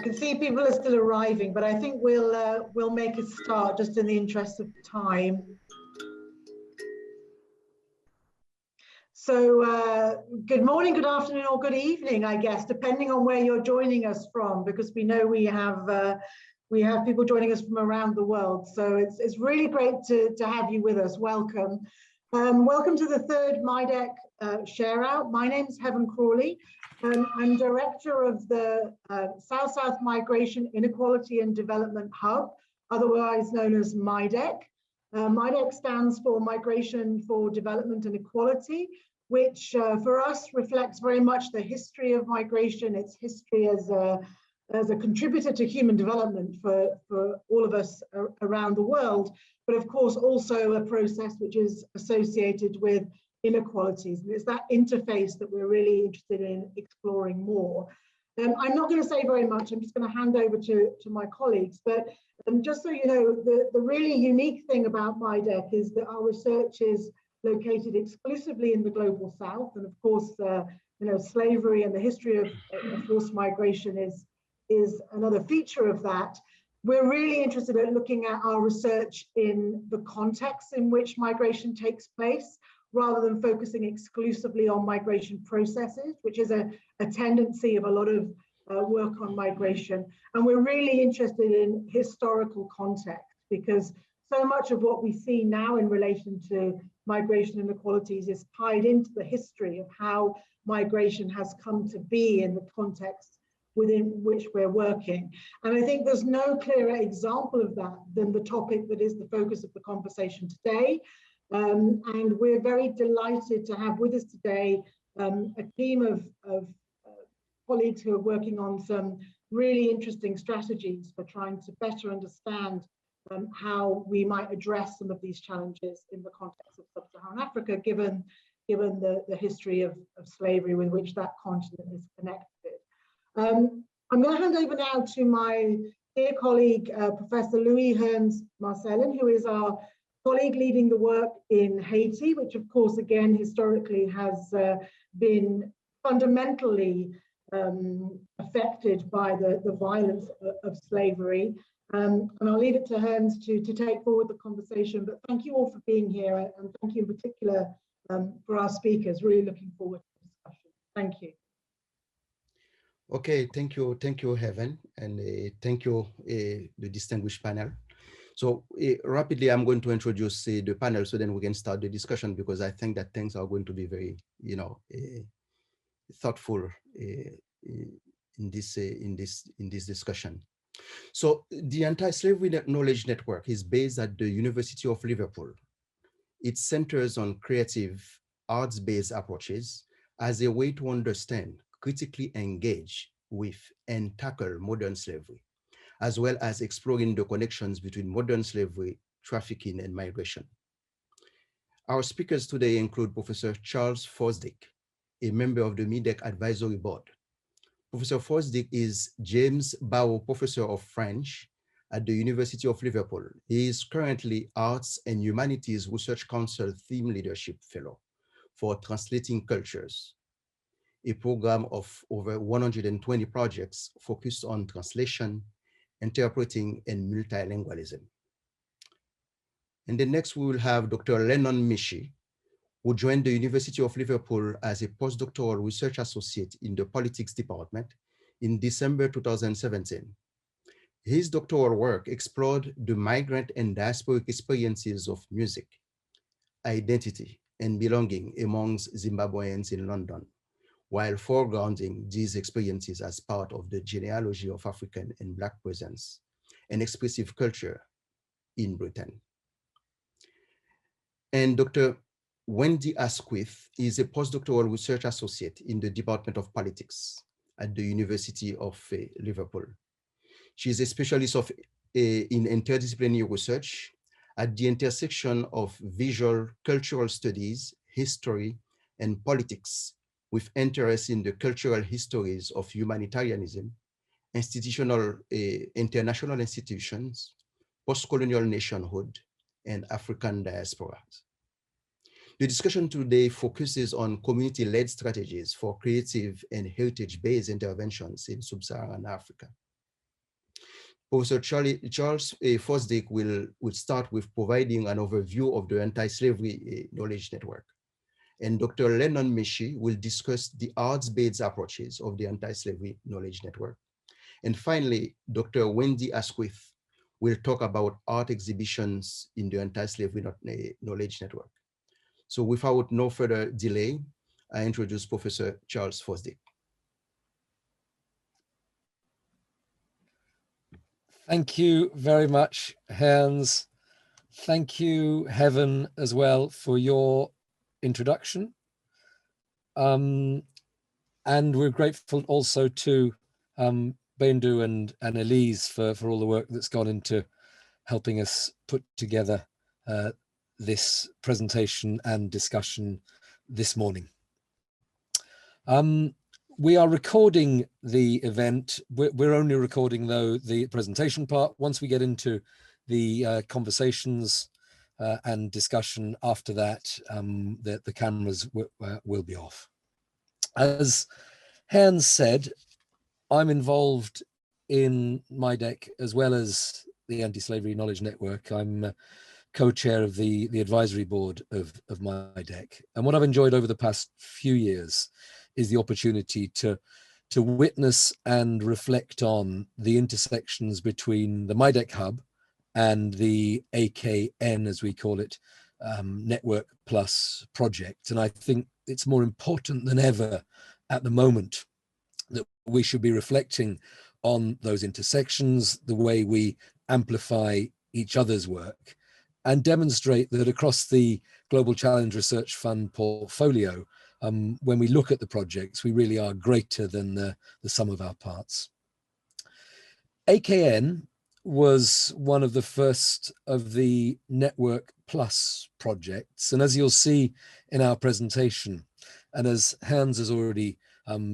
can see people are still arriving, but I think we'll make a start just in the interest of time. So good morning, good afternoon, or good evening, I guess, depending on where you're joining us from, because we know we have people joining us from around the world. So it's really great to have you with us. Welcome. Welcome to the third MIDEQ Share Out. My name is Heaven Crawley. I'm director of the South-South Migration Inequality and Development Hub, otherwise known as MIDEQ. MIDEQ stands for Migration for Development and Equality, which for us reflects very much the history of migration, its history as a contributor to human development for all of us around the world, but of course also a process which is associated with inequalities. And it's that interface that we're really interested in exploring more. I'm not going to say very much, I'm just going to hand over to my colleagues, but just so you know, the really unique thing about MIDEQ is that our research is located exclusively in the global south, and of course, slavery and the history of forced migration is another feature of that. We're really interested in looking at our research in the context in which migration takes place, rather than focusing exclusively on migration processes, which is a tendency of a lot of work on migration. And we're really interested in historical context, because so much of what we see now in relation to migration inequalities is tied into the history of how migration has come to be in the context within which we're working. And I think there's no clearer example of that than the topic that is the focus of the conversation today. And we're very delighted to have with us today a team of colleagues who are working on some really interesting strategies for trying to better understand how we might address some of these challenges in the context of sub-Saharan Africa, given the history of slavery with which that continent is connected. I'm going to hand over now to my dear colleague, Professor Louis Hearns-Marcellin, who is our colleague leading the work in Haiti, which of course, again, historically has been fundamentally affected by the violence of slavery. And I'll leave it to Hearns to take forward the conversation, but thank you all for being here, and thank you in particular for our speakers. Really looking forward to the discussion. Thank you. Okay, thank you, Heaven, and thank you, the distinguished panel. So rapidly, I'm going to introduce the panel so then we can start the discussion, because I think that things are going to be very, thoughtful in this discussion. So the Anti-Slavery Knowledge Network is based at the University of Liverpool. It centers on creative arts-based approaches as a way to understand, critically engage with, and tackle modern slavery, as well as exploring the connections between modern slavery, trafficking, and migration. Our speakers today include Professor Charles Fosdick, a member of the MIDEQ Advisory Board. Professor Fosdick is James Barrow Professor of French at the University of Liverpool. He is currently Arts and Humanities Research Council Theme Leadership Fellow for Translating Cultures, a program of over 120 projects focused on translation, interpreting, and multilingualism. And then next we will have Dr. Lennon Mishi, who joined the University of Liverpool as a postdoctoral research associate in the politics department in December 2017. His doctoral work explored the migrant and diasporic experiences of music, identity, and belonging amongst Zimbabweans in London, while foregrounding these experiences as part of the genealogy of African and Black presence and expressive culture in Britain. And Dr. Wendy Asquith is a postdoctoral research associate in the Department of Politics at the University of Liverpool. She is a specialist in interdisciplinary research at the intersection of visual cultural studies, history, and politics, with interest in the cultural histories of humanitarianism, international institutions, post-colonial nationhood, and African diasporas. The discussion today focuses on community-led strategies for creative and heritage-based interventions in sub-Saharan Africa. Professor Charles Fosdick will start with providing an overview of the Anti-Slavery Knowledge Network. And Dr. Lennon Mishi will discuss the arts-based approaches of the Anti-Slavery Knowledge Network. And finally, Dr. Wendy Asquith will talk about art exhibitions in the Anti-Slavery Knowledge Network. So without no further delay, I introduce Professor Charles Fosdick. Thank you very much, Hans. Thank you, Heaven, as well, for your introduction. And we're grateful also to Bendu and Elise for all the work that's gone into helping us put together this presentation and discussion this morning. We are recording the event. We're only recording, though, the presentation part. Once we get into the conversations and discussion after that, the cameras will be off. As Hans said, I'm involved in MIDEQ as well as the Anti-Slavery Knowledge Network. I'm co-chair of the advisory board of MIDEQ. And what I've enjoyed over the past few years is the opportunity to witness and reflect on the intersections between the MIDEQ Hub and the AKN, as we call it, Network Plus project. And I think it's more important than ever at the moment that we should be reflecting on those intersections, the way we amplify each other's work, and demonstrate that across the Global Challenge Research Fund portfolio, when we look at the projects, we really are greater than the sum of our parts. AKN was one of the first of the Network Plus projects. And as you'll see in our presentation, and as Hans has already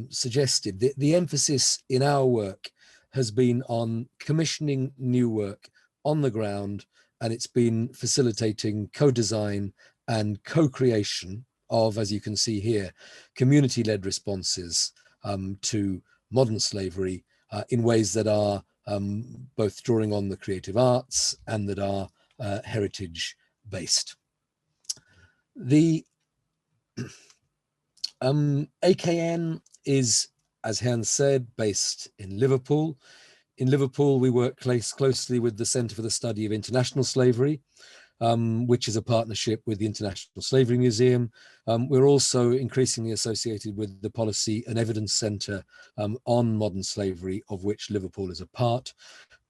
suggested, the emphasis in our work has been on commissioning new work on the ground, and it's been facilitating co-design and co-creation of, as you can see here, community-led responses to modern slavery in ways that are both drawing on the creative arts and that are heritage-based. The AKN is, as Hans said, based in Liverpool. In Liverpool, we work closely with the Centre for the Study of International Slavery, which is a partnership with the International Slavery Museum. We're also increasingly associated with the Policy and Evidence Centre on modern slavery, of which Liverpool is a part.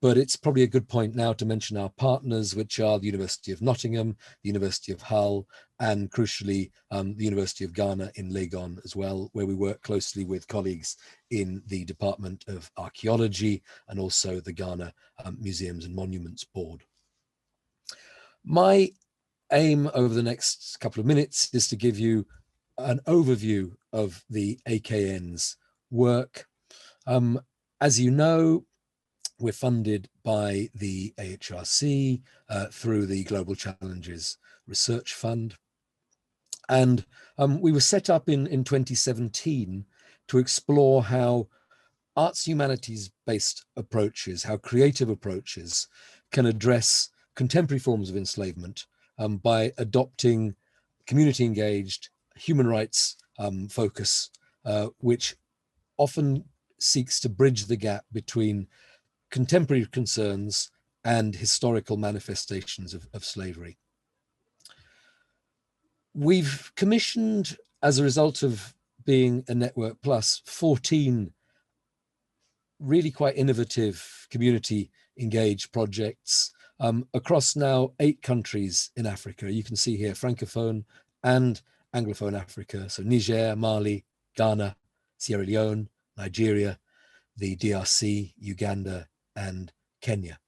But it's probably a good point now to mention our partners, which are the University of Nottingham, the University of Hull, and crucially, the University of Ghana in Legon as well, where we work closely with colleagues in the Department of Archaeology and also the Ghana Museums and Monuments Board. My aim over the next couple of minutes is to give you an overview of the AKN's work. As you know, we're funded by the AHRC through the Global Challenges Research Fund. And we were set up in 2017 to explore how arts humanities-based approaches, how creative approaches can address contemporary forms of enslavement by adopting community-engaged human rights focus, which often seeks to bridge the gap between contemporary concerns and historical manifestations of slavery. We've commissioned, as a result of being a Network Plus, 14 really quite innovative community engaged projects across now 8 countries in Africa. You can see here Francophone and Anglophone Africa. So Niger, Mali, Ghana, Sierra Leone, Nigeria, the DRC, Uganda, and Kenya.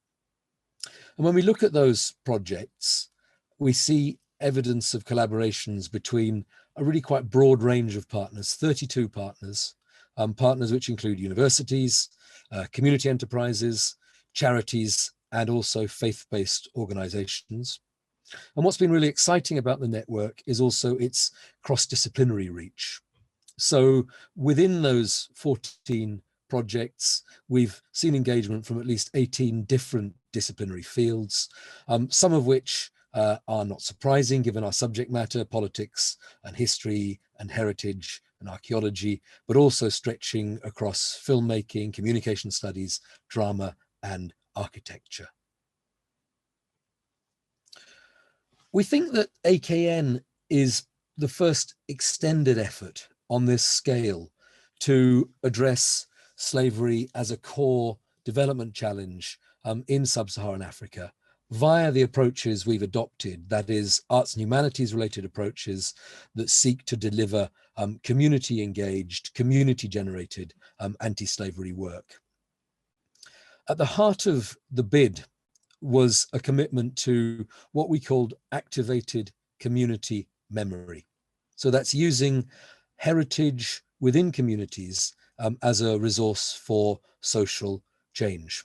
And when we look at those projects, we see evidence of collaborations between a really quite broad range of partners, 32 partners, partners which include universities, community enterprises, charities, and also faith-based organizations. And what's been really exciting about the network is also its cross-disciplinary reach. So within those 14 projects, we've seen engagement from at least 18 different disciplinary fields, some of which are not surprising given our subject matter, politics and history and heritage and archaeology, but also stretching across filmmaking, communication studies, drama and architecture. We think that AKN is the first extended effort on this scale to address slavery as a core development challenge in sub-Saharan Africa via the approaches we've adopted, that is arts and humanities related approaches that seek to deliver community engaged, community generated anti-slavery work. At the heart of the bid was a commitment to what we called activated community memory. So that's using heritage within communities as a resource for social change.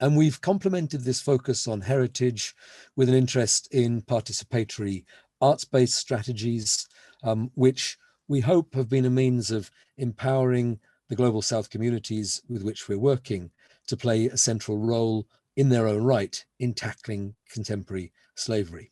And we've complemented this focus on heritage with an interest in participatory arts-based strategies, which we hope have been a means of empowering the Global South communities with which we're working to play a central role in their own right in tackling contemporary slavery.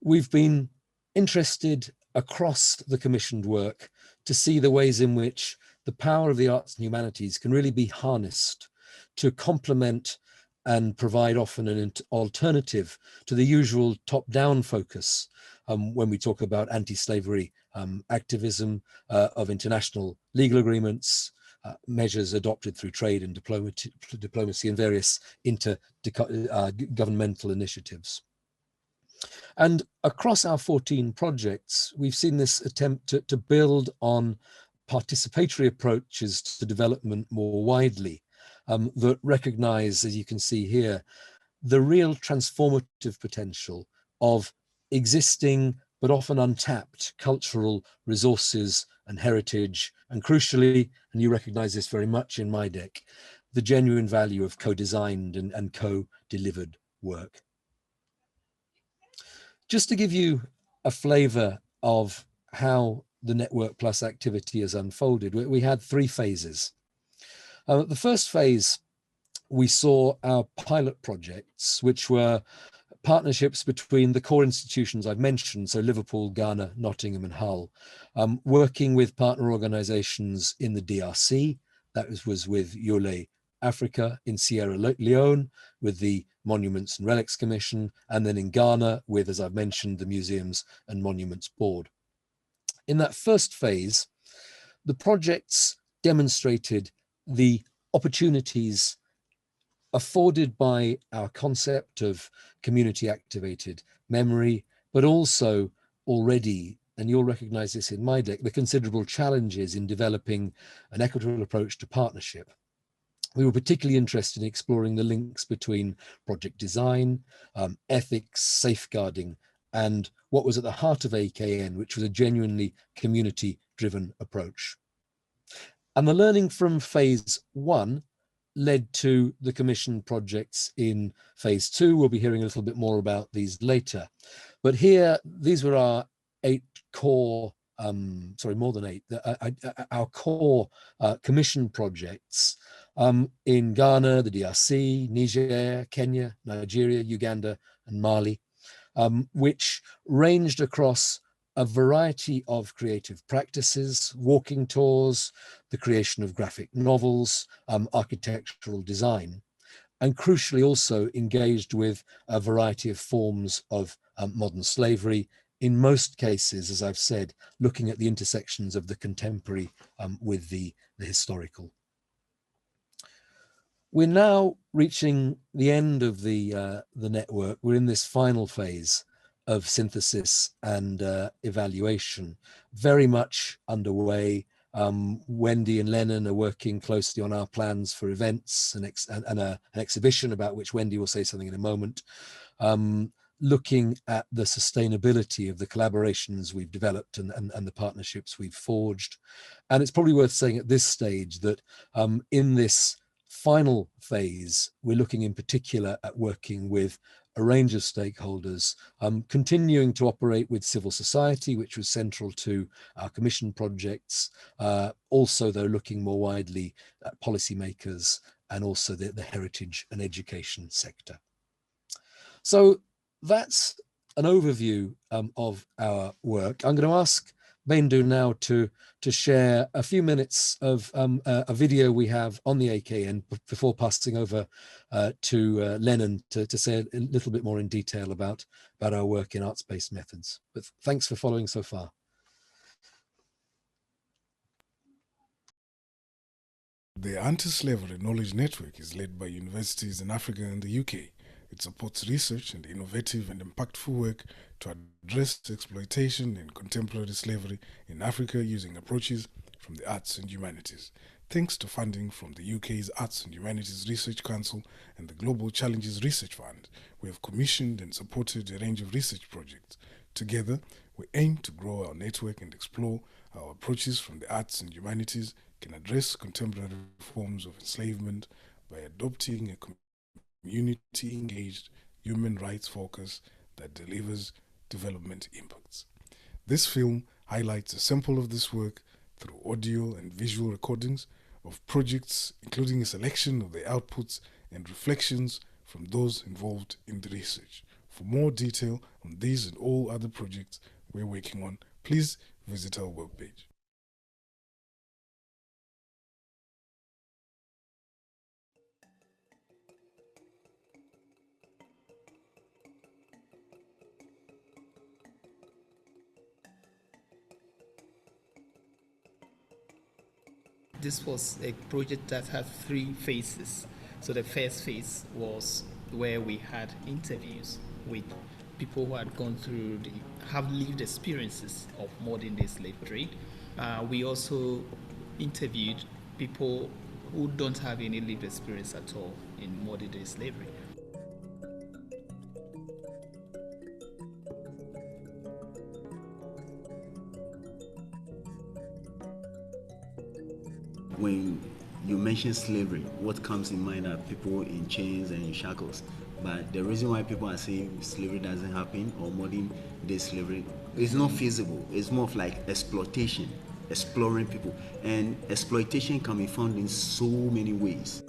We've been interested across the commissioned work to see the ways in which the power of the arts and humanities can really be harnessed to complement and provide often an alternative to the usual top-down focus when we talk about anti-slavery activism of international legal agreements, measures adopted through trade and diplomacy and various intergovernmental initiatives. And across our 14 projects, we've seen this attempt to build on participatory approaches to development more widely that recognize, as you can see here, the real transformative potential of existing but often untapped cultural resources and heritage, and crucially, and you recognize this very much in MIDEQ, the genuine value of co-designed and co-delivered work. Just to give you a flavor of how the Network Plus activity has unfolded, we had 3 phases. The first phase, we saw our pilot projects, which were partnerships between the core institutions I've mentioned, so Liverpool, Ghana, Nottingham and Hull, working with partner organizations in the DRC, that was with Yole Africa, in Sierra Leone with the Monuments and Relics Commission, and then in Ghana with, as I've mentioned, the Museums and Monuments Board. In that first phase, the projects demonstrated the opportunities afforded by our concept of community activated memory, but also already, and you'll recognize this in MIDEQ, the considerable challenges in developing an equitable approach to partnership. We were particularly interested in exploring the links between project design, ethics, safeguarding, and what was at the heart of AKN, which was a genuinely community-driven approach. And the learning from phase 1 led to the commissioned projects in phase 2. We'll be hearing a little bit more about these later. But here, these were our 8 core, more than 8, our core commission projects in Ghana, the DRC, Niger, Kenya, Nigeria, Uganda, and Mali, which ranged across a variety of creative practices, walking tours, the creation of graphic novels, architectural design, and crucially also engaged with a variety of forms of modern slavery, in most cases, as I've said, looking at the intersections of the contemporary with the historical. We're now reaching the end of the network. We're in this final phase of synthesis and evaluation, very much underway. Wendy and Lennon are working closely on our plans for events and an exhibition about which Wendy will say something in a moment, looking at the sustainability of the collaborations we've developed and the partnerships we've forged. And it's probably worth saying at this stage that in this final phase, we're looking in particular at working with a range of stakeholders, continuing to operate with civil society, which was central to our commission projects, also though looking more widely at policymakers and also the heritage and education sector. So that's an overview of our work. I'm going to ask Bendu now to share a few minutes of a video we have on the AKN before passing over to Lennon to say a little bit more in detail about our work in arts-based methods. But thanks for following so far. The Antislavery Knowledge Network is led by universities in Africa and the UK. It supports research and innovative and impactful work to address exploitation and contemporary slavery in Africa using approaches from the arts and humanities. Thanks to funding from the UK's Arts and Humanities Research Council and the Global Challenges Research Fund, we have commissioned and supported a range of research projects. Together, we aim to grow our network and explore how approaches from the arts and humanities can address contemporary forms of enslavement by adopting a community-engaged, human rights focus that delivers development impacts. This film highlights a sample of this work through audio and visual recordings of projects, including a selection of the outputs and reflections from those involved in the research. For more detail on these and all other projects we're working on, please visit our webpage. This was a project that had 3 phases. So the first phase was where we had interviews with people who had gone through have lived experiences of modern day slave trade. We also interviewed people who don't have any lived experience at all in modern day slavery. When you mention slavery, what comes in mind are people in chains and in shackles. But the reason why people are saying slavery doesn't happen or modern day slavery is not feasible. It's more of like exploitation, exploring people. And exploitation can be found in so many ways.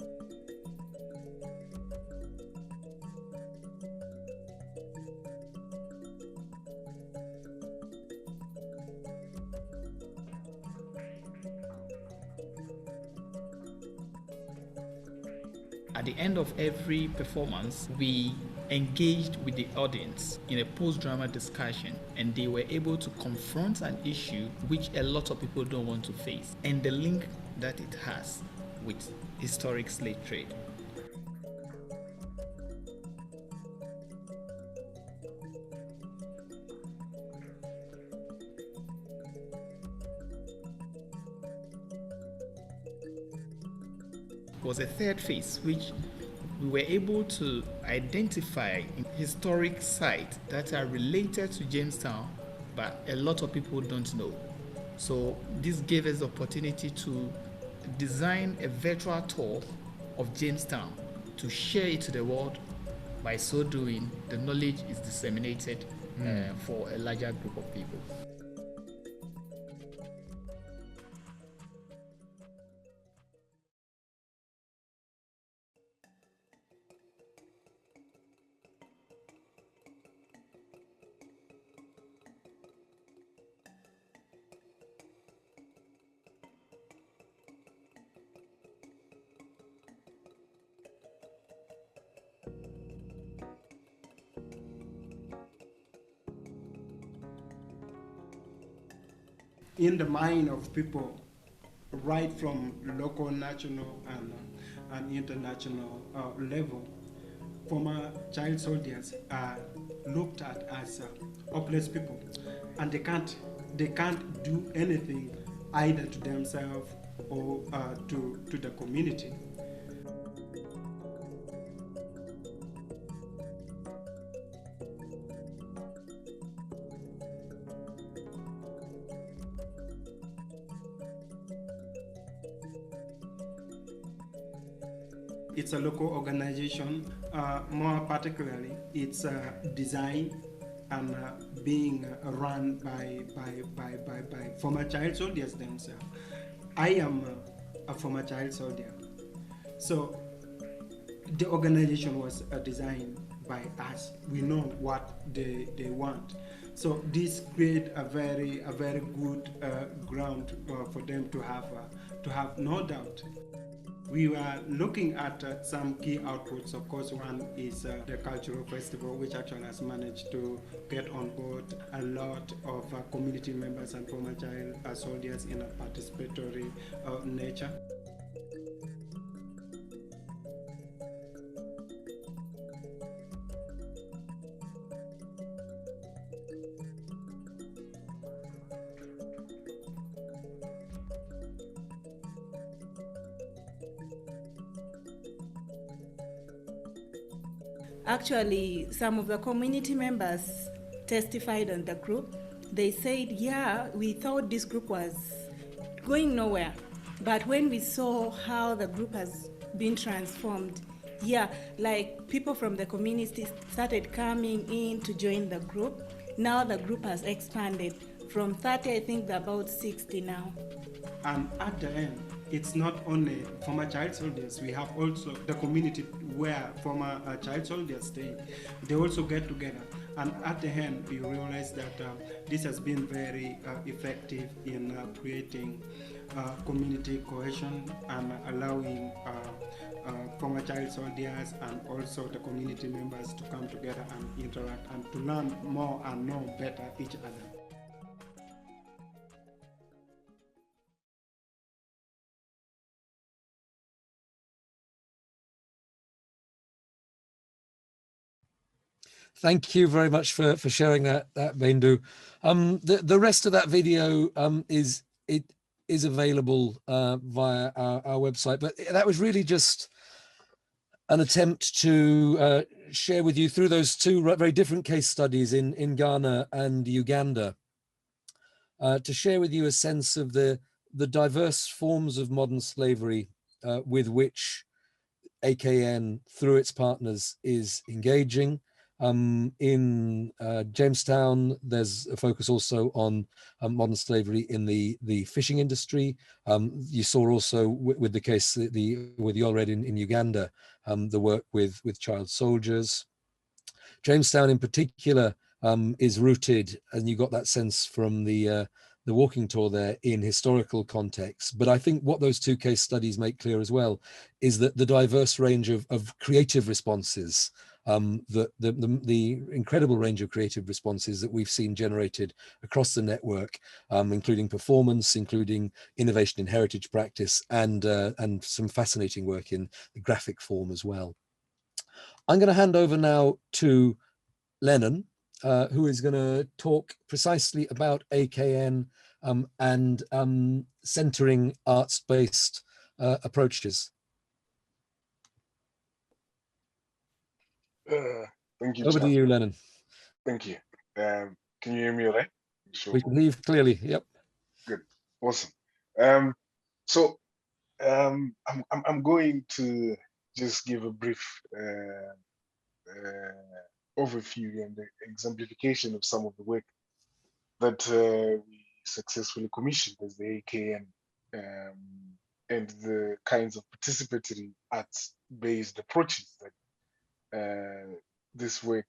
At the end of every performance, we engaged with the audience in a post-drama discussion, and they were able to confront an issue which a lot of people don't want to face, and the link that it has with historic slave trade. Was a third phase which we were able to identify historic sites that are related to Jamestown, but a lot of people don't know. So this gave us the opportunity to design a virtual tour of Jamestown to share it to the world. By so doing, the knowledge is disseminated for a larger group of people. In the mind of people, right from local, national, and international level, former child soldiers are looked at as hopeless people, and they can't do anything either to themselves or to the community. it's a local organization. More particularly, it's designed and being run by former child soldiers themselves. I am a former child soldier, so the organization was designed by us. We know what they want. So this create a very good ground for them to have no doubt. We were looking at some key outputs. Of course, one is the cultural festival, which actually has managed to get on board a lot of community members and former child soldiers in a participatory nature. Actually, some of the community members testified on the group. They said, yeah, we thought this group was going nowhere. But when we saw how the group has been transformed, yeah, like people from the community started coming in to join the group. Now the group has expanded from 30, I think they're about 60 now. And at the end, it's not only former child soldiers, we have also the community where former child soldiers stay. They also get together, and at the end you realize that this has been very effective in creating community cohesion and allowing former child soldiers and also the community members to come together and interact and to learn more and know better each other. Thank you very much for sharing that, Bendu. The rest of that video is available via our website, but that was really just an attempt to share with you through those two very different case studies in Ghana and Uganda, to share with you a sense of the diverse forms of modern slavery with which AKN, through its partners, is engaging. In Jamestown, there's a focus also on modern slavery in the fishing industry. You saw also with the case with Yolred in Uganda, the work with child soldiers. Jamestown in particular is rooted, and you got that sense from the walking tour there, in historical context. But I think what those two case studies make clear as well is that the diverse range of creative responses, the incredible range of creative responses that we've seen generated across the network, including performance, including innovation in heritage practice, and some fascinating work in the graphic form as well. I'm going to hand over now to Lennon, who is going to talk precisely about AKN and centering arts-based approaches. Thank you, Over to you, Lennon. Thank you. Can you hear me all right? Sure. We can hear you clearly. Yep. Good. Awesome. So I'm going to just give a brief overview and the exemplification of some of the work that we successfully commissioned as the AKN, and the kinds of participatory arts-based approaches that this work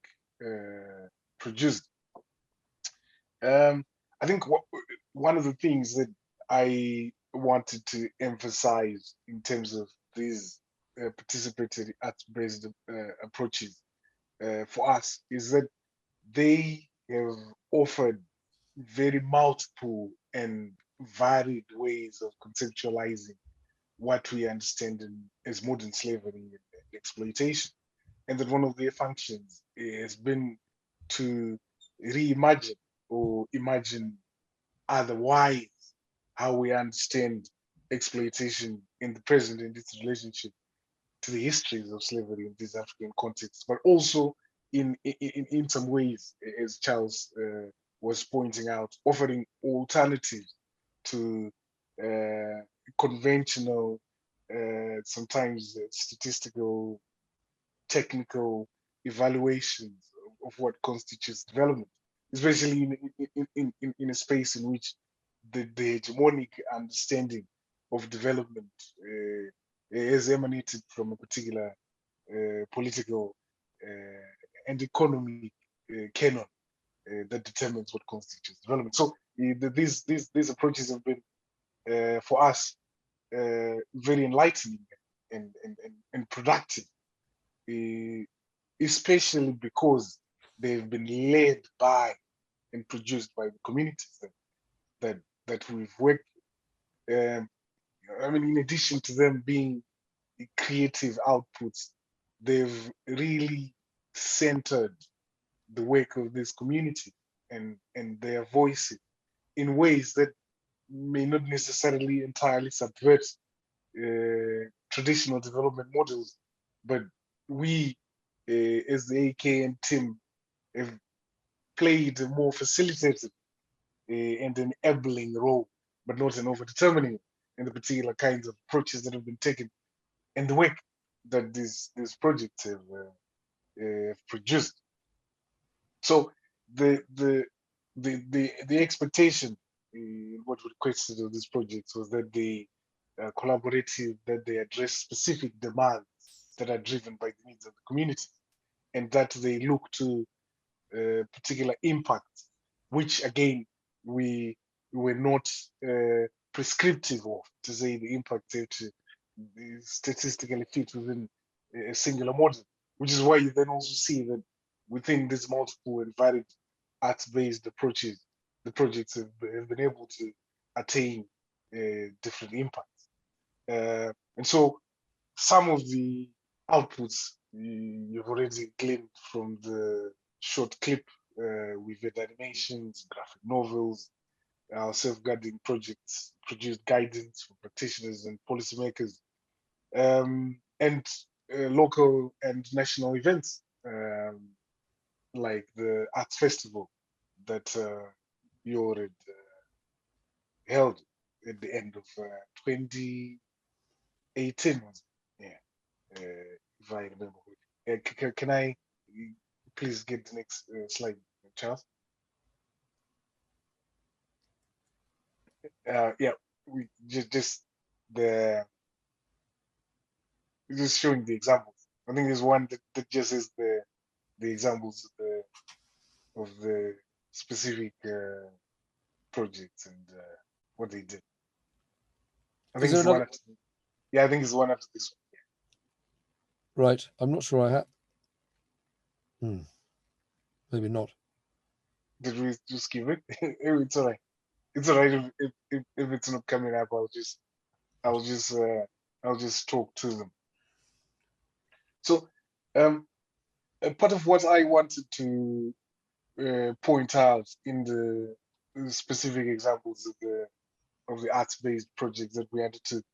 produced. I think one of the things that I wanted to emphasize in terms of these participatory arts-based approaches for us is that they have offered very multiple and varied ways of conceptualizing what we understand as modern slavery and exploitation. And that one of their functions has been to reimagine or imagine otherwise how we understand exploitation in the present and its relationship to the histories of slavery in these African contexts, but also in some ways, as Charles was pointing out, offering alternatives to conventional sometimes statistical, technical evaluations of what constitutes development, especially in a space in which the hegemonic understanding of development is emanated from a particular political and economic canon that determines what constitutes development. So these approaches have been for us very enlightening and productive, especially because they've been led by and produced by the communities that we've worked with. I mean, in addition to them being creative outputs, they've really centered the work of this community and their voices in ways that may not necessarily entirely subvert traditional development models, but we, as the AKN team, have played a more facilitative and enabling role, but not an overdetermining in the particular kinds of approaches that have been taken and the work that these projects have produced. So the expectation in what we requested of these projects was that they are collaborative, that they address specific demands that are driven by the needs of the community, and that they look to particular impact, which again we were not prescriptive of, to say the impact that statistically fit within a singular model, which is why you then also see that within these multiple and varied arts-based approaches, the projects have been able to attain different impacts. And so some of the outputs you've already gleaned from the short clip. We've had animations, graphic novels, our self-guiding projects produced guidance for practitioners and policymakers, and local and national events like the Arts Festival that you already held at the end of 2018. Yeah, if I remember. Can I please get the next slide, Charles? Yeah, we just showing the examples. I think there's one that just is the examples of the specific projects and what they did. I think it's one after, yeah, I think it's one after this one. Yeah. Right, I'm not sure I have. Maybe not. Did we just give it? It's all right. It's all right if it's not coming up. I'll just talk to them. So, part of what I wanted to point out in the specific examples of the arts-based projects that we undertook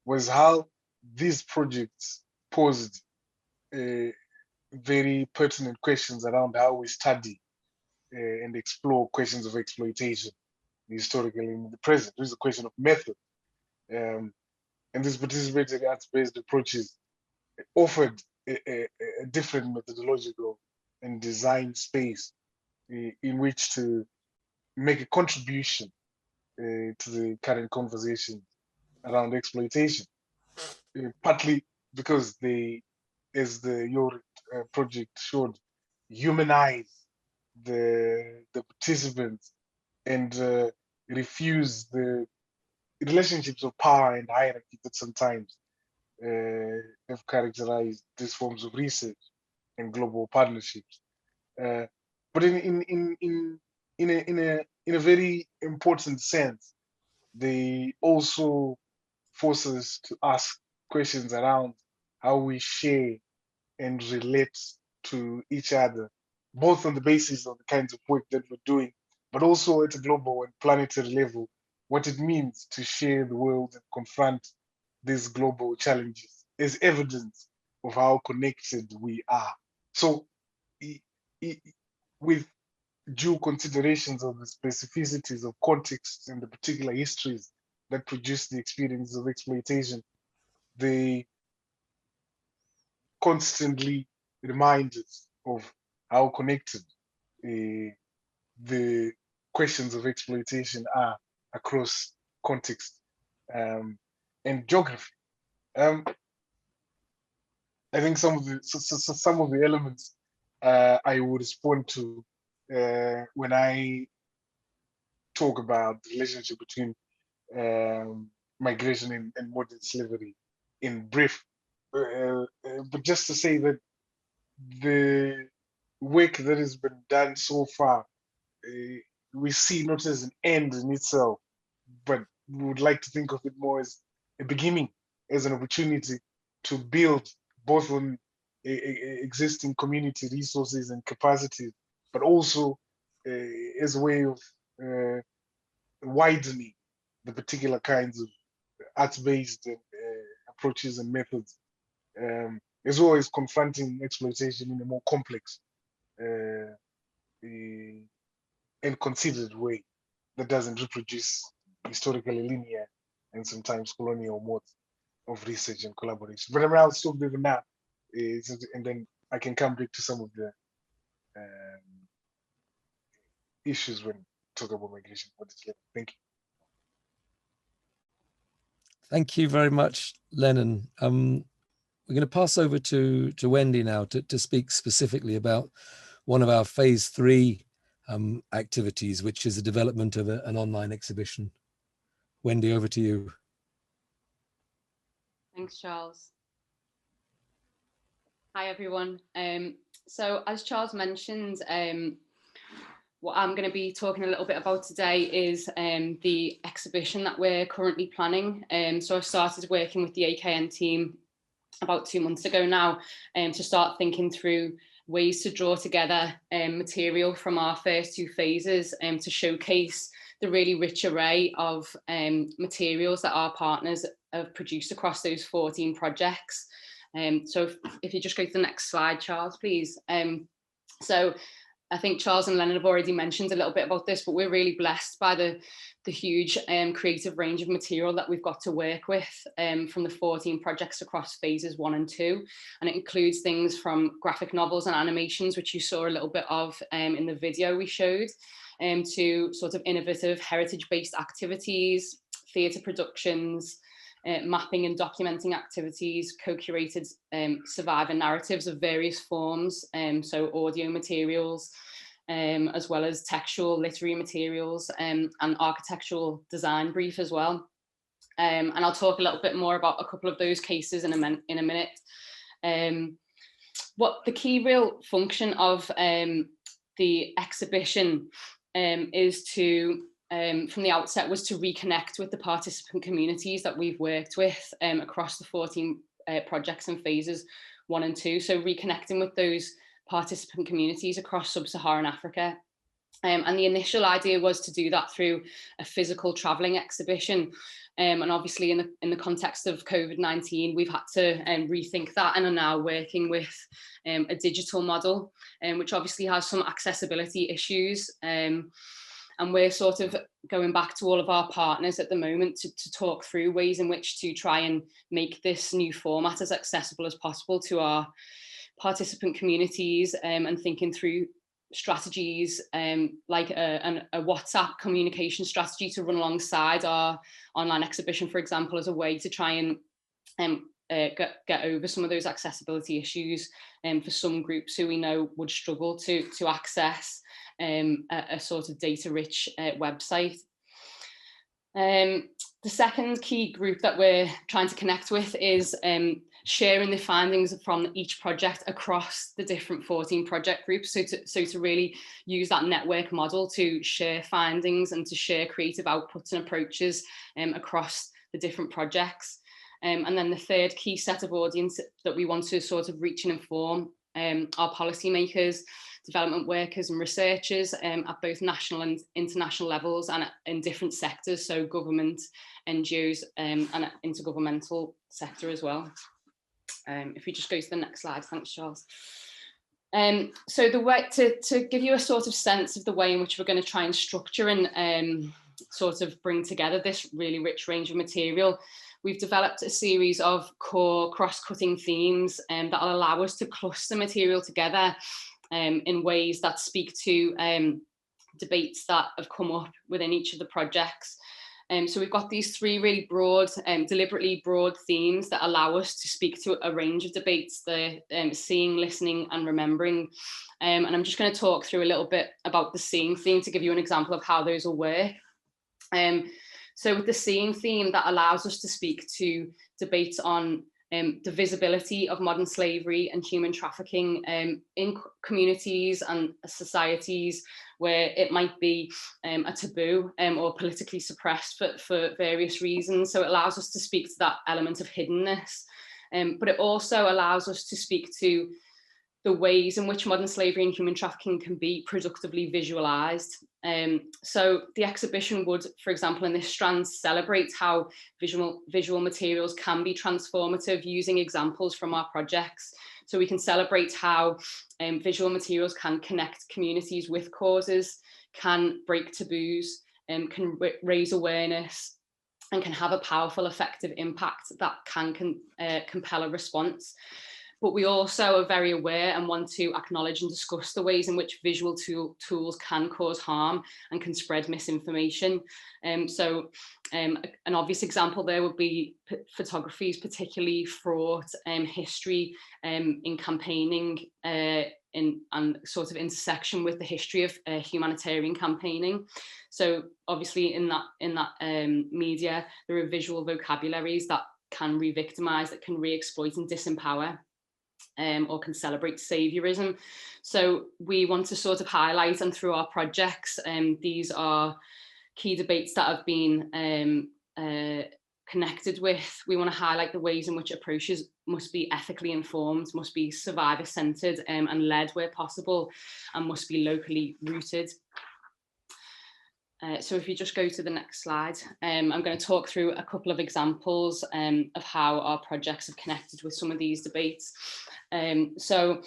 was how these projects posed very pertinent questions around how we study and explore questions of exploitation historically in the present. This is a question of method. And these participating arts-based approaches offered a different methodological and design space in which to make a contribution to the current conversation around exploitation, partly because they, as your project showed, humanize the participants and refuse the relationships of power and hierarchy that sometimes have characterized these forms of research and global partnerships. But in a very important sense, they also force us to ask questions around how we share and relate to each other, both on the basis of the kinds of work that we're doing, but also at a global and planetary level, what it means to share the world and confront these global challenges is evidence of how connected we are. So with due considerations of the specificities of contexts and the particular histories that produce the experience of exploitation, they constantly remind us of how connected the questions of exploitation are across context and geography. I think some of the elements I would respond to when I talk about the relationship between migration and modern slavery in brief. But just to say that the work that has been done so far, we see not as an end in itself, but we would like to think of it more as a beginning, as an opportunity to build both on existing community resources and capacities, but also as a way of widening the particular kinds of arts-based approaches and methods, as well as confronting exploitation in a more complex and considered way that doesn't reproduce historically linear and sometimes colonial modes of research and collaboration. But I'll stop there now, and then I can come back to some of the issues when talk about migration. Thank you. Thank you very much, Lennon. We're going to pass over to Wendy now to speak specifically about one of our phase 3 activities, which is the development of an online exhibition. Wendy, over to you. Thanks, Charles. Hi, everyone. So as Charles mentioned, what I'm going to be talking a little bit about today is the exhibition that we're currently planning. So I started working with the AKN team about 2 months ago now to start thinking through ways to draw together material from our first 2 phases to showcase the really rich array of materials that our partners have produced across those 14 projects. So if you just go to the next slide, Charles, please. So I think Charles and Lennon have already mentioned a little bit about this, but we're really blessed by the huge creative range of material that we've got to work with from the 14 projects across phases 1 and 2. And it includes things from graphic novels and animations, which you saw a little bit of in the video we showed, to sort of innovative heritage-based activities, theatre productions, mapping and documenting activities, co-curated survivor narratives of various forms, so audio materials, as well as textual literary materials and architectural design brief as well. And I'll talk a little bit more about a couple of those cases in a minute. What the key real function of the exhibition is to from the outset was to reconnect with the participant communities that we've worked with across the 14 projects and phases 1 and 2. So reconnecting with those participant communities across sub-Saharan Africa. And the initial idea was to do that through a physical traveling exhibition. And obviously in the context of COVID-19, we've had to rethink that and are now working with a digital model, which obviously has some accessibility issues. And we're sort of going back to all of our partners at the moment to talk through ways in which to try and make this new format as accessible as possible to our participant communities, and thinking through strategies like a WhatsApp communication strategy to run alongside our online exhibition, for example, as a way to try and get over some of those accessibility issues for some groups who we know would struggle to access a sort of data-rich website. The second key group that we're trying to connect with is sharing the findings from each project across the different 14 project groups. So to really use that network model to share findings and to share creative outputs and approaches across the different projects. And then the third key set of audience that we want to sort of reach and inform are policymakers, development workers and researchers at both national and international levels and in different sectors, so government, NGOs and intergovernmental sector as well. If we just go to the next slide, thanks, Charles. So the way to give you a sort of sense of the way in which we're going to try and structure and sort of bring together this really rich range of material, we've developed a series of core cross-cutting themes that will allow us to cluster material together in ways that speak to debates that have come up within each of the projects. So we've got these three really broad, deliberately broad themes that allow us to speak to a range of debates, the seeing, listening and remembering. And I'm just going to talk through a little bit about the seeing theme to give you an example of how those will work. So with the seeing theme, that allows us to speak to debates on the visibility of modern slavery and human trafficking in communities and societies where it might be a taboo or politically suppressed for various reasons. So it allows us to speak to that element of hiddenness, but it also allows us to speak to the ways in which modern slavery and human trafficking can be productively visualized. So the exhibition would, for example, in this strand, celebrate how visual materials can be transformative using examples from our projects. So we can celebrate how visual materials can connect communities with causes, can break taboos, can raise awareness, and can have a powerful, effective impact that can compel a response. But we also are very aware and want to acknowledge and discuss the ways in which visual tools can cause harm and can spread misinformation. So an obvious example there would be photography's particularly fraught history in campaigning and sort of intersection with the history of humanitarian campaigning. So obviously in that media, there are visual vocabularies that can re-victimize, that can re-exploit and disempower. Or can celebrate saviorism. So we want to sort of highlight, and through our projects, these are key debates that have been connected with. We want to highlight the ways in which approaches must be ethically informed, must be survivor-centred and led where possible, and must be locally rooted. So if you just go to the next slide, I'm going to talk through a couple of examples of how our projects have connected with some of these debates. So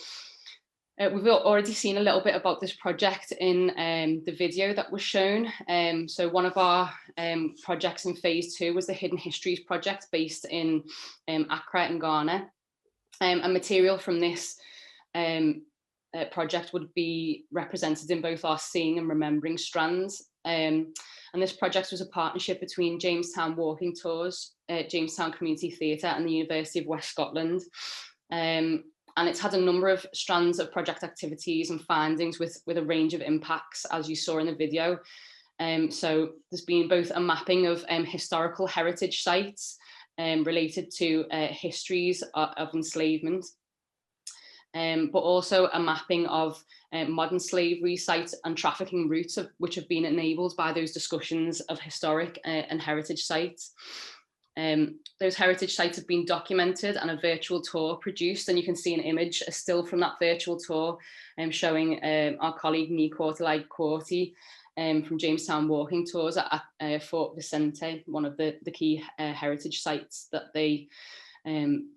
we've already seen a little bit about this project in the video that was shown. So one of our projects in phase 2 was the Hidden Histories project based in Accra in Ghana. And material from this project would be represented in both our seeing and remembering strands. And this project was a partnership between Jamestown Walking Tours, Jamestown Community Theatre and the University of West Scotland. And it's had a number of strands of project activities and findings with a range of impacts, as you saw in the video. So there's been both a mapping of historical heritage sites related to histories of enslavement, but also a mapping of modern slavery sites and trafficking routes which have been enabled by those discussions of historic and heritage sites. Those heritage sites have been documented and a virtual tour produced, and you can see an image, a still from that virtual tour, showing our colleague Ni Korti from Jamestown Walking Tours at Fort Vicente, one of the key heritage sites that they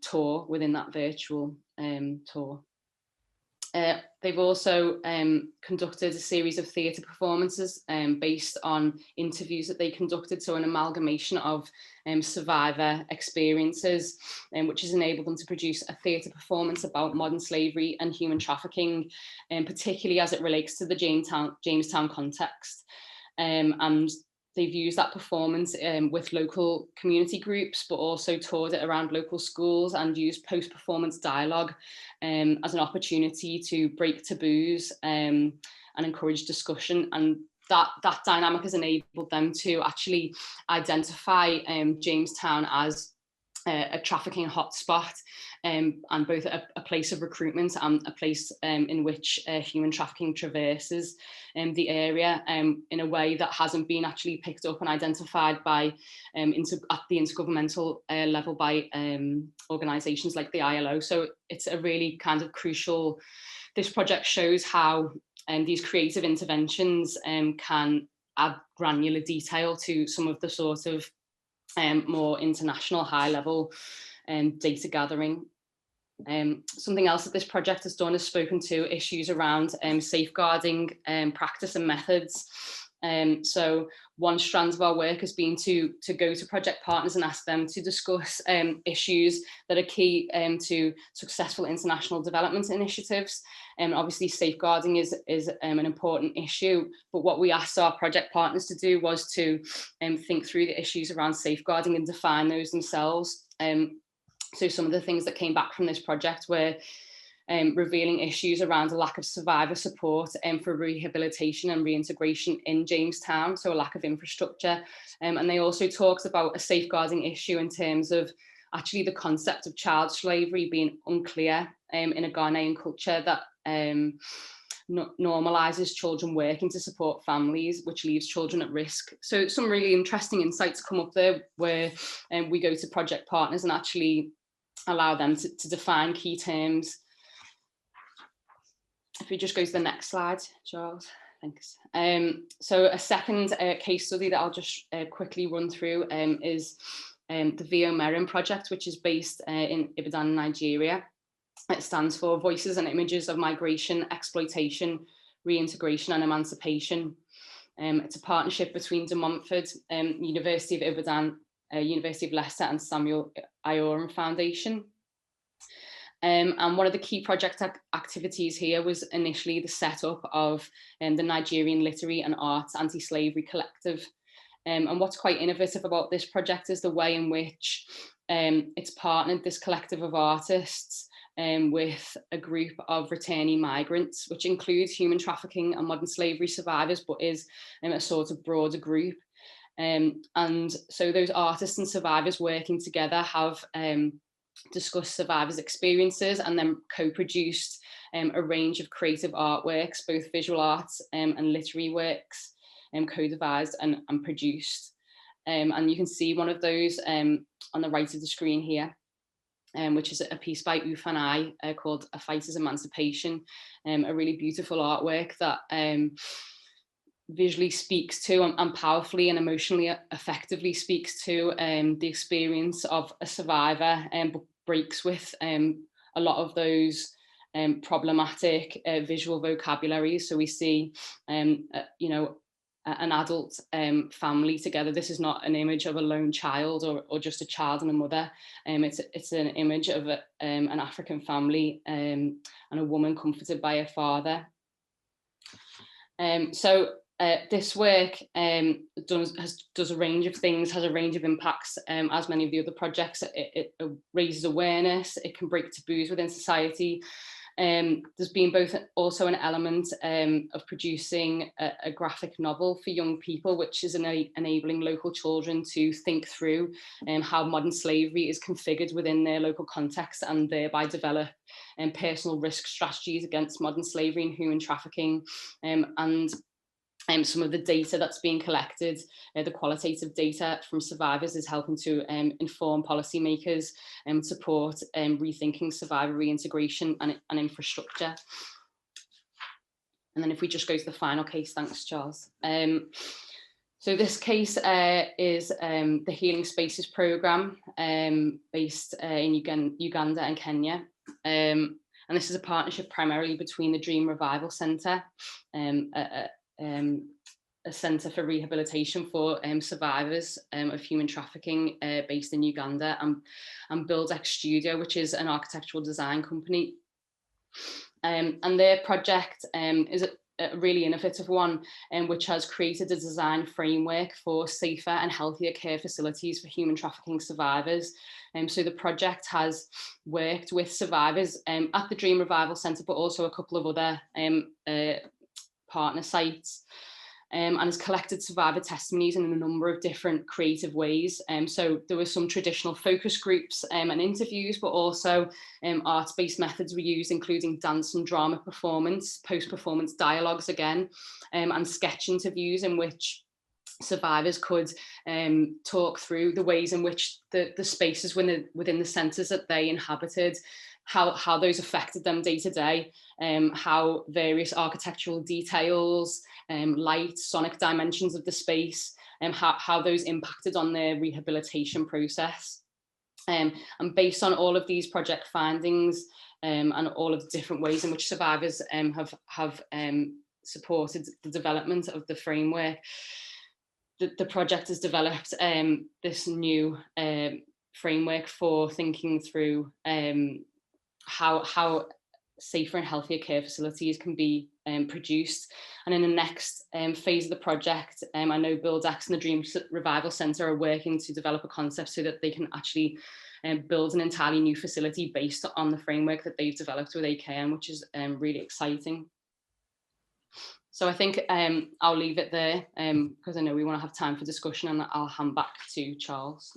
tour within that virtual tour. They've also conducted a series of theatre performances based on interviews that they conducted, so an amalgamation of survivor experiences, which has enabled them to produce a theatre performance about modern slavery and human trafficking, particularly as it relates to the Jamestown context. And they've used that performance with local community groups, but also toured it around local schools and used post-performance dialogue as an opportunity to break taboos and encourage discussion. And that dynamic has enabled them to actually identify Jamestown as a trafficking hotspot, and both a place of recruitment and a place in which human trafficking traverses the area in a way that hasn't been actually picked up and identified by at the intergovernmental level by organisations like the ILO. So it's a really kind of crucial. This project shows how these creative interventions can add granular detail to some of the sort of more international high-level data gathering. Something else that this project has done is spoken to issues around safeguarding practice and methods. So one strand of our work has been to go to project partners and ask them to discuss issues that are key to successful international development initiatives. Obviously safeguarding is an important issue, but what we asked our project partners to do was to think through the issues around safeguarding and define those themselves. So some of the things that came back from this project were revealing issues around a lack of survivor support for rehabilitation and reintegration in Jamestown, so a lack of infrastructure. And they also talked about a safeguarding issue in terms of actually the concept of child slavery being unclear in a Ghanaian culture that normalizes children working to support families, which leaves children at risk. So some really interesting insights come up there where we go to project partners and actually allow them to define key terms. If we just go to the next slide, Charles, thanks. So a second case study that I'll just quickly run through is the VO Merin project, which is based in Ibadan, Nigeria. It stands for Voices and Images of Migration, Exploitation, Reintegration and Emancipation. It's a partnership between De Montfort, University of Ibadan, University of Leicester and Samuel Ayoram Foundation. And one of the key project activities here was initially the setup of the Nigerian Literary and Arts Anti-Slavery Collective. And what's quite innovative about this project is the way in which it's partnered this collective of artists with a group of returnee migrants, which includes human trafficking and modern slavery survivors, but is a sort of broader group. And so those artists and survivors working together have discussed survivors' experiences and then co-produced a range of creative artworks, both visual arts and literary works, co-devised and produced. And you can see one of those on the right of the screen here, which is a piece by Ufanai called A Fighter's Emancipation, a really beautiful artwork that visually speaks to and powerfully and emotionally effectively speaks to the experience of a survivor, but breaks with a lot of those problematic visual vocabularies. So we see, you know, an adult family together. This is not an image of a lone child or just a child and a mother. It's an image of an African family and a woman comforted by a father. This work does a range of things, has a range of impacts, as many of the other projects. It raises awareness, it can break taboos within society. There's been also an element of producing a graphic novel for young people, which is enabling local children to think through how modern slavery is configured within their local context and thereby develop personal risk strategies against modern slavery and human trafficking. Some of the data that's being collected, the qualitative data from survivors, is helping to inform policymakers and support rethinking survivor reintegration and infrastructure. And then if we just go to the final case, thanks, Charles. So this case is the Healing Spaces programme based in Uganda and Kenya. And this is a partnership primarily between the Dream Revival Centre, a centre for rehabilitation for survivors of human trafficking based in Uganda, and MIDEQ Studio, which is an architectural design company. And their project is a really innovative one, which has created a design framework for safer and healthier care facilities for human trafficking survivors. So the project has worked with survivors at the Dream Revival Centre, but also a couple of other partner sites, and has collected survivor testimonies in a number of different creative ways. So there were some traditional focus groups and interviews, but also arts-based methods were used, including dance and drama performance, post-performance dialogues again, and sketch interviews in which survivors could talk through the ways in which the spaces within the centres that they inhabited, how those affected them day to day, how various architectural details, light, sonic dimensions of the space, and how those impacted on their rehabilitation process. And based on all of these project findings and all of the different ways in which survivors have supported the development of the framework. The project has developed this new framework for thinking through how safer and healthier care facilities can be produced. And in the next phase of the project, I know Build-X and the Dream Revival Centre are working to develop a concept so that they can actually build an entirely new facility based on the framework that they've developed with AKN, which is really exciting. So I think I'll leave it there because I know we want to have time for discussion, and I'll hand back to Charles.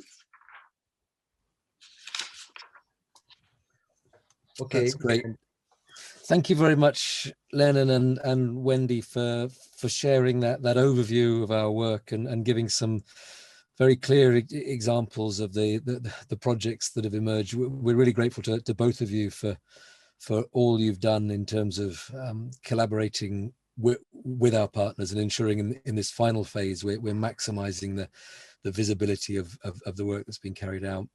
Okay, that's great. Thank you very much, Lennon and Wendy, for sharing that overview of our work and giving some very clear examples of the projects that have emerged. We're really grateful to both of you for all you've done in terms of collaborating with our partners and ensuring in this final phase we're maximizing the visibility of the work that's been carried out.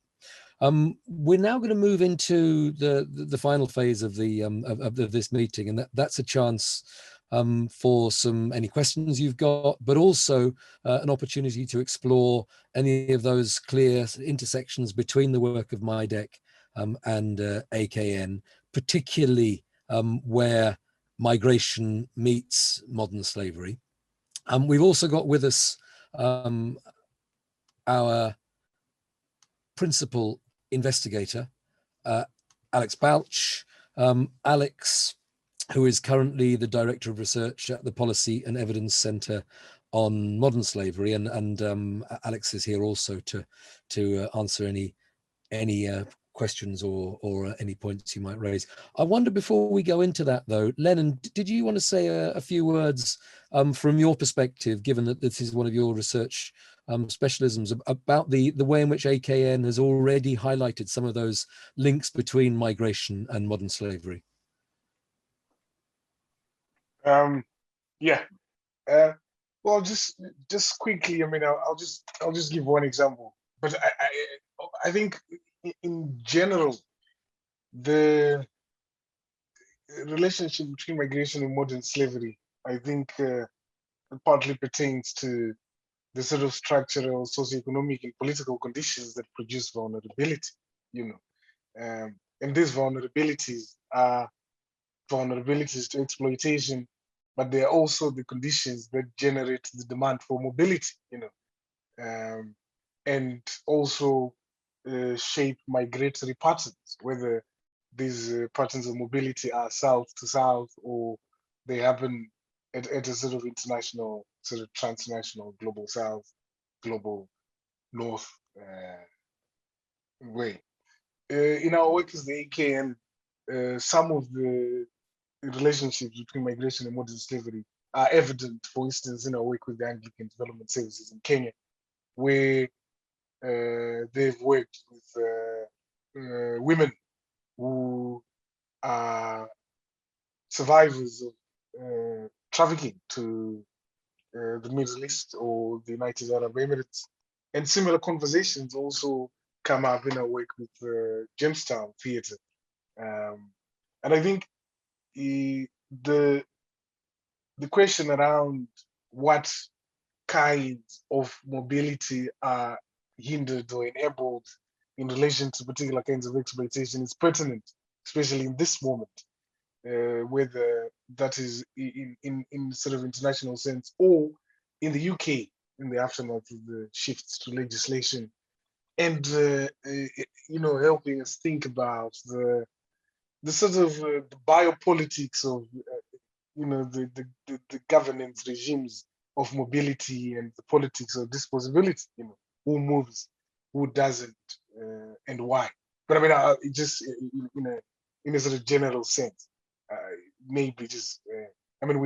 We're now going to move into the final phase of this meeting, and that's a chance for any questions you've got, but also an opportunity to explore any of those clear intersections between the work of MIDEQ and AKN, particularly where migration meets modern slavery. We've also got with us our principal investigator, Alex Balch. Alex, who is currently the Director of Research at the Policy and Evidence Centre on Modern Slavery, and Alex is here also to answer any questions or any points you might raise. I wonder, before we go into that though, Lennon, did you want to say a few words from your perspective, given that this is one of your research specialisms, about the way in which AKN has already highlighted some of those links between migration and modern slavery? Yeah. Well, just quickly. I mean, I'll just give one example. But I think in general, the relationship between migration and modern slavery, I think, partly pertains to the sort of structural, socioeconomic, and political conditions that produce vulnerability. And these vulnerabilities are vulnerabilities to exploitation, but they are also the conditions that generate the demand for mobility. And also shape migratory patterns, whether these patterns of mobility are south to south or they happen at a sort of international, sort of transnational, global south, global north way. In our work as the AKN, some of the relationships between migration and modern slavery are evident, for instance, in our work with the Anglican Development Services in Kenya, where they've worked with women who are survivors of trafficking to the Middle East or the United Arab Emirates. And similar conversations also come up in our work with Jamestown Theatre. And I think the question around what kinds of mobility are hindered or enabled in relation to particular kinds of exploitation is pertinent, especially in this moment, whether that is in sort of international sense or in the UK in the aftermath of the shifts to legislation, and helping us think about the sort of the biopolitics of the governance regimes of mobility and the politics of disposability. Who moves, who doesn't, and why. But I mean, just in a sort of general sense, maybe just I mean,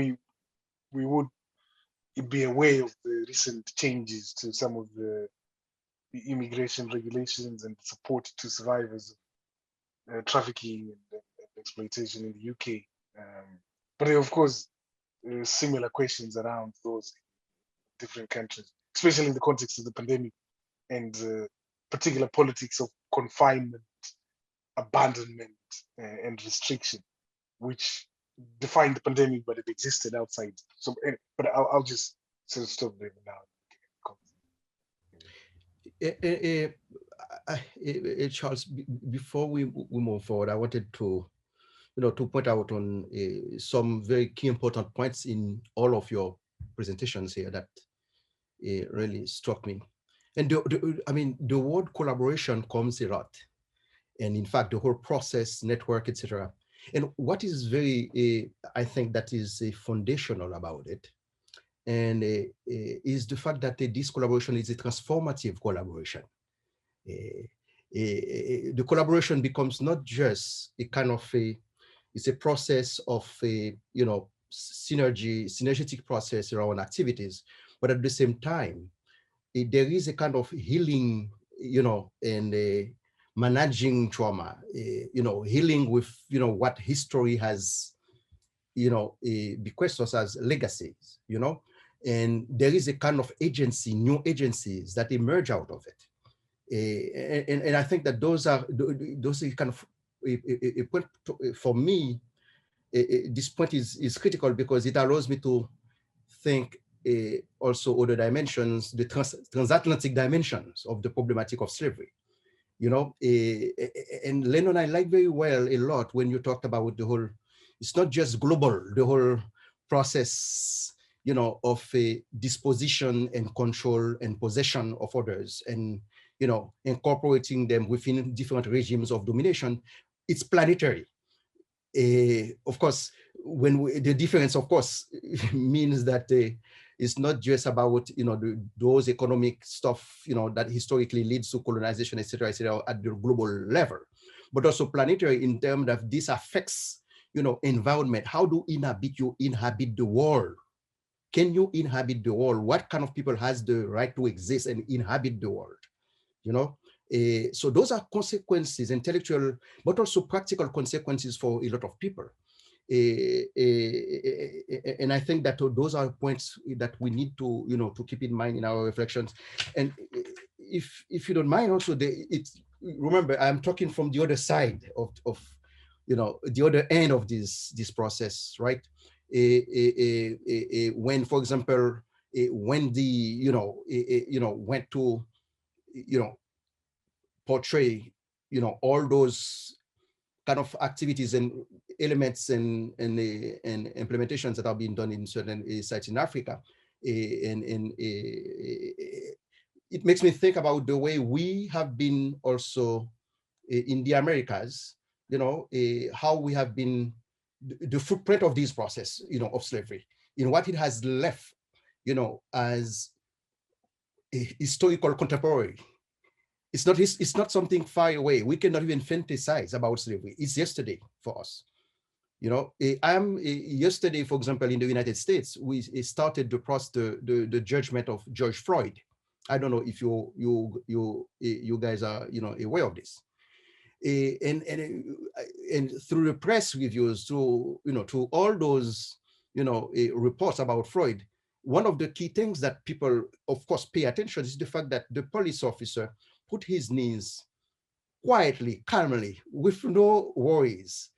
we would be aware of the recent changes to some of the immigration regulations and support to survivors of trafficking and exploitation in the UK. But of course, similar questions around those different countries, especially in the context of the pandemic and particular politics of confinement, abandonment, and restriction, which define the pandemic, but it existed outside. So, but I'll just sort of stop there now. Charles, before we move forward, I wanted to, to point out on some very key important points in all of your presentations here that really struck me. And I mean, the word collaboration comes a lot. And in fact, the whole process, network, etc. And what is very, I think that is foundational about it, and is the fact that this collaboration is a transformative collaboration. The collaboration becomes not just a kind of it's a process of synergetic process around activities, but at the same time, there is a kind of healing, and managing trauma, healing with, what history has, bequeathed us as legacies, and there is a kind of agency, new agencies that emerge out of it. And I think that those are kind of a point for me. This point is critical because it allows me to think also other dimensions, the transatlantic dimensions of the problematic of slavery. And Lennon, I like very well a lot when you talked about the whole, it's not just global, the whole process, of disposition and control and possession of others, and incorporating them within different regimes of domination. It's planetary. Of course, the difference, of course, means that it's not just about those economic stuff that historically leads to colonization, etc., at the global level, but also planetary in terms of this affects environment. How do you inhabit the world? Can you inhabit the world? What kind of people has the right to exist and inhabit the world? So those are consequences, intellectual, but also practical consequences for a lot of people. And I think that those are points that we need to, to keep in mind in our reflections. And if you don't mind, also, remember, I'm talking from the other side of the other end of this process, right? When, for example, when the went to portray all those kind of activities and elements and implementations that are being done in certain sites in Africa, and it makes me think about the way we have been also in the Americas, how we have been the footprint of this process, of slavery, in what it has left, as a historical contemporary. It's not something far away. We cannot even fantasize about slavery. It's yesterday for us. Yesterday, for example, in the United States, we started the process, the judgment of George Floyd. I don't know if you guys are aware of this. And through the press reviews, to all those reports about Floyd, one of the key things that people, of course, pay attention is the fact that the police officer put his knees quietly, calmly, with no worries,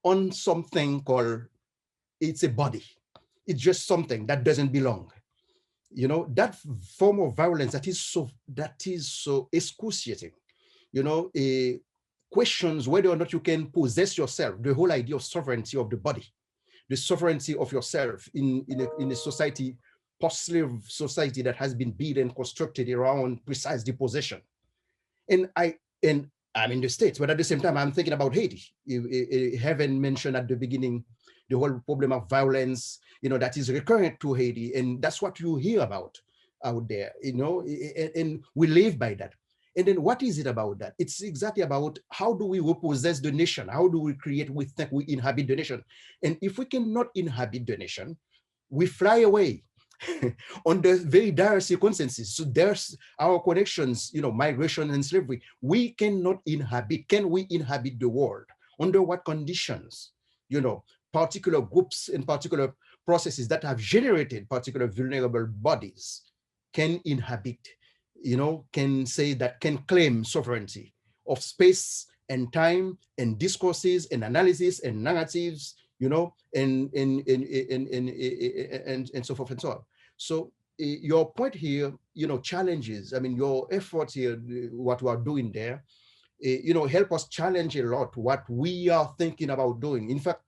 on something called, it's a body. It's just something that doesn't belong. That form of violence that is so excruciating, questions whether or not you can possess yourself, the whole idea of sovereignty of the body, the sovereignty of yourself in a society, post-slave society that has been built and constructed around precise possession. And I'm in the States, but at the same time, I'm thinking about Haiti. Heaven mentioned at the beginning the whole problem of violence, that is recurrent to Haiti, and that's what you hear about out there, and we live by that. And then what is it about that? It's exactly about how do we repossess the nation? How do we create, we think we inhabit the nation? And if we cannot inhabit the nation, we fly away under very dire circumstances. So there's our connections, migration and slavery. We cannot inhabit. Can we inhabit the world? Under what conditions? Particular groups and particular processes that have generated particular vulnerable bodies can inhabit, can say that, can claim sovereignty of space and time and discourses and analysis and narratives, you know, and so forth and so on. So your point here, you know, challenges, I mean, your efforts here, what we are doing there, you know, help us challenge a lot what we are thinking about doing. In fact,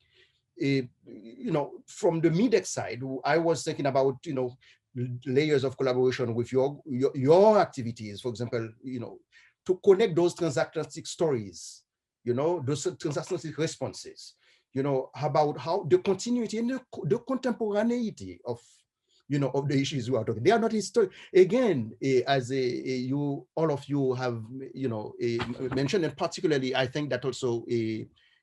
you know, from the MIDEQ side, I was thinking about, you know, layers of collaboration with your activities, for example, you know, to connect those transatlantic stories, you know, those transatlantic responses, you know, about how the continuity and the contemporaneity of, you know, of the issues we are talking. They are not historic. Again, as you, all of you have, you know, mentioned, and particularly, I think that also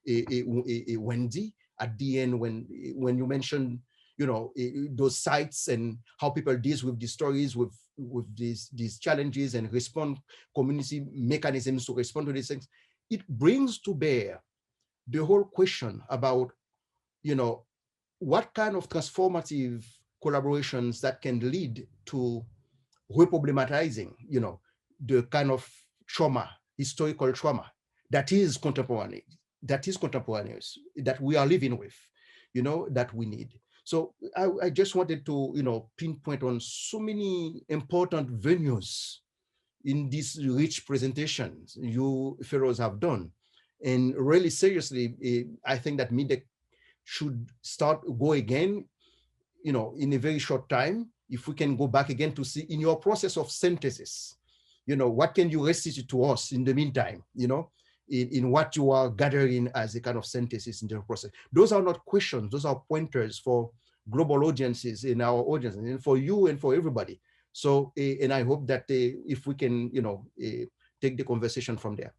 Wendy at the end when you mentioned, you know, those sites and how people deal with these stories, with these challenges and respond, community mechanisms to respond to these things. It brings to bear the whole question about, you know, what kind of transformative collaborations that can lead to reproblematizing, you know, the kind of trauma, historical trauma that is contemporaneous, that we are living with, you know, that we need. So I just wanted to, you know, pinpoint on so many important venues in these rich presentations you fellows have done. And really seriously, I think that MIDEQ should go again, you know, in a very short time, if we can go back again to see in your process of synthesis, you know, what can you restitute to us in the meantime, you know, in what you are gathering as a kind of synthesis in the process. Those are not questions, those are pointers for global audiences in our audience, and for you and for everybody. So, and I hope that if we can, you know, take the conversation from there.